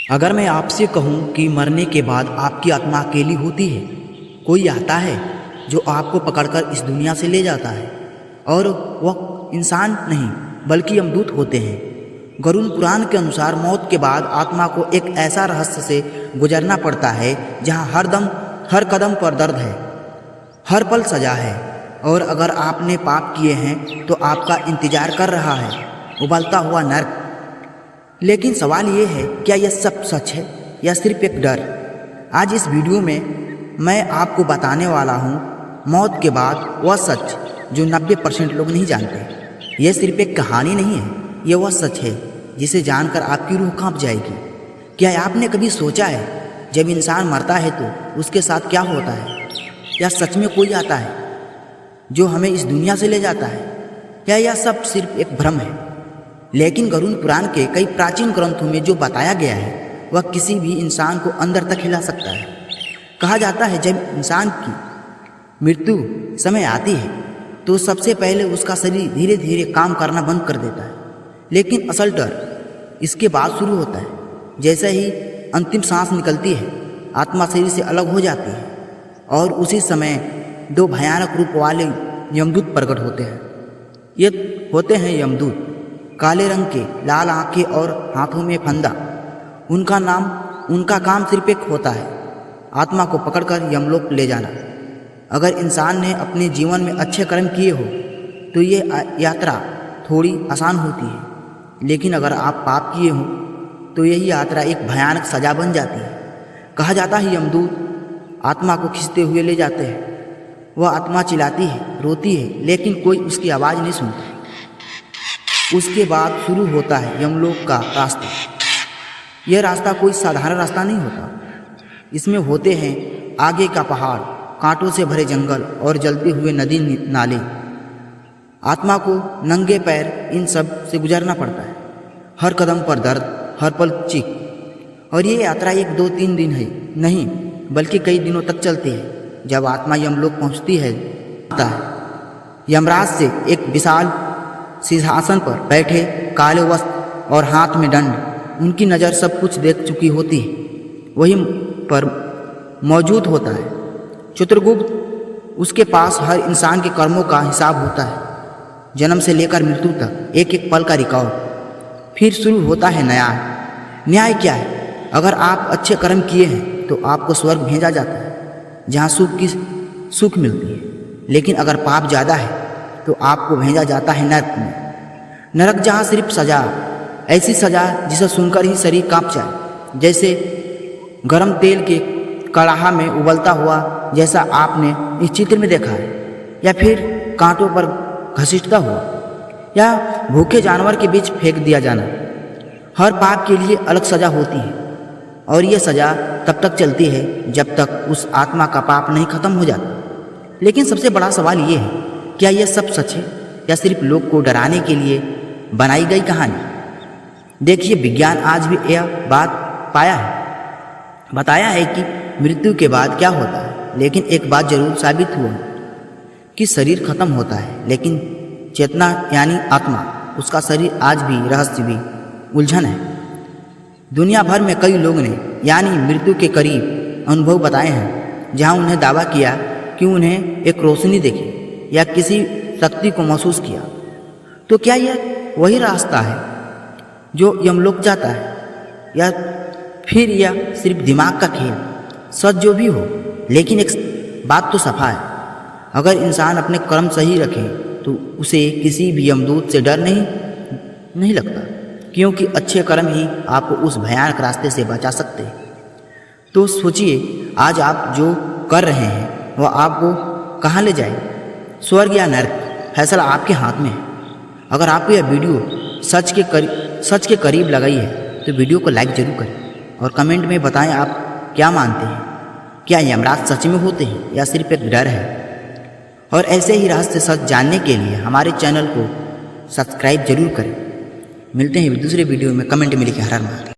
अगर मैं आपसे कहूं कि मरने के बाद आपकी आत्मा अकेली होती है, कोई आता है जो आपको पकड़कर इस दुनिया से ले जाता है, और वह इंसान नहीं बल्कि यमदूत होते हैं। गरुड़ पुराण के अनुसार मौत के बाद आत्मा को एक ऐसा रहस्य से गुजरना पड़ता है जहां हर कदम पर दर्द है, हर पल सजा है, और अगर आपने पाप किए हैं तो आपका इंतजार कर रहा है उबलता हुआ नर्क। लेकिन सवाल ये है, क्या यह सब सच है या सिर्फ एक डर? आज इस वीडियो में मैं आपको बताने वाला हूँ मौत के बाद वह सच जो 90% लोग नहीं जानते। यह सिर्फ एक कहानी नहीं है, यह वह सच है जिसे जानकर आपकी रूह कांप जाएगी। क्या आपने कभी सोचा है जब इंसान मरता है तो उसके साथ क्या होता है? या सच में कोई आता है जो हमें इस दुनिया से ले जाता है, या यह सब सिर्फ एक भ्रम है? लेकिन गरुड़ पुराण के कई प्राचीन ग्रंथों में जो बताया गया है वह किसी भी इंसान को अंदर तक हिला सकता है। कहा जाता है जब इंसान की मृत्यु समय आती है तो सबसे पहले उसका शरीर धीरे धीरे काम करना बंद कर देता है, लेकिन असल डर इसके बाद शुरू होता है। जैसे ही अंतिम सांस निकलती है, आत्मा शरीर से अलग हो जाती है, और उसी समय दो भयानक रूप वाले यमदूत प्रकट होते हैं। ये होते हैं यमदूत, काले रंग के, लाल आंखें और हाथों में फंदा। उनका काम सिर्फ एक होता है, आत्मा को पकड़कर यमलोक ले जाना। अगर इंसान ने अपने जीवन में अच्छे कर्म किए हो तो ये यात्रा थोड़ी आसान होती है, लेकिन अगर आप पाप किए हो तो यही यात्रा एक भयानक सजा बन जाती है। कहा जाता है यमदूत आत्मा को खींचते हुए ले जाते हैं। वह आत्मा चिल्लाती है, रोती है, लेकिन कोई उसकी आवाज़ नहीं सुनता। उसके बाद शुरू होता है यमलोक का रास्ता। यह रास्ता कोई साधारण रास्ता नहीं होता। इसमें होते हैं आगे का पहाड़, कांटों से भरे जंगल और जलते हुए नदी नाले। आत्मा को नंगे पैर इन सब से गुजरना पड़ता है, हर कदम पर दर्द, हर पल चीख। और ये यात्रा 1-2-3 दिन है नहीं बल्कि कई दिनों तक चलती है। जब आत्मा यमलोक पहुंचती है, यमराज से एक विशाल सिंहासन पर बैठे, काले वस्त्र और हाथ में दंड। उनकी नज़र सब कुछ देख चुकी होती है, वही पर मौजूद होता है चित्रगुप्त। उसके पास हर इंसान के कर्मों का हिसाब होता है, जन्म से लेकर मृत्यु तक एक एक पल का रिकॉर्ड। फिर शुरू होता है न्याय। न्याय क्या है? अगर आप अच्छे कर्म किए हैं तो आपको स्वर्ग भेजा जाता है जहाँ सुख मिलती है, लेकिन अगर पाप ज़्यादा है तो आपको भेजा जाता है नरक में। नरक जहाँ सिर्फ सजा, ऐसी सजा जिसे सुनकर ही शरीर कांप जाए, जैसे गरम तेल के कड़ाहा में उबलता हुआ, जैसा आपने इस चित्र में देखा है, या फिर कांटों पर घसीटता हुआ, या भूखे जानवर के बीच फेंक दिया जाना। हर पाप के लिए अलग सजा होती है, और यह सजा तब तक चलती है जब तक उस आत्मा का पाप नहीं खत्म हो जाता। लेकिन सबसे बड़ा सवाल ये है, क्या यह सब सच है या सिर्फ लोग को डराने के लिए बनाई गई कहानी? देखिए, विज्ञान आज भी यह बात बताया है कि मृत्यु के बाद क्या होता है, लेकिन एक बात जरूर साबित हुआ कि शरीर खत्म होता है, लेकिन चेतना यानी आत्मा, उसका शरीर आज भी रहस्य भी उलझन है। दुनिया भर में कई लोगों ने यानी मृत्यु के करीब अनुभव बताए हैं, जहां उन्हें दावा किया कि उन्हें एक रोशनी देखी या किसी शक्ति को महसूस किया। तो क्या यह वही रास्ता है जो यमलोक जाता है, या फिर यह सिर्फ दिमाग का खेल? सच जो भी हो, लेकिन एक बात तो सफा है, अगर इंसान अपने कर्म सही रखे तो उसे किसी भी यमदूत से डर नहीं लगता, क्योंकि अच्छे कर्म ही आपको उस भयानक रास्ते से बचा सकते हैं। तो सोचिए, आज आप जो कर रहे हैं वह आपको कहाँ ले जाए, स्वर्ग या नरक? फैसला आपके हाथ में है। अगर आपको यह वीडियो सच के करीब लगी है तो वीडियो को लाइक जरूर करें, और कमेंट में बताएं आप क्या मानते हैं, क्या यमराज सच में होते हैं या सिर्फ एक डर है? और ऐसे ही रहस्य सच जानने के लिए हमारे चैनल को सब्सक्राइब जरूर करें। मिलते हैं दूसरे वीडियो में। कमेंट में लिखें हर हर महादेव।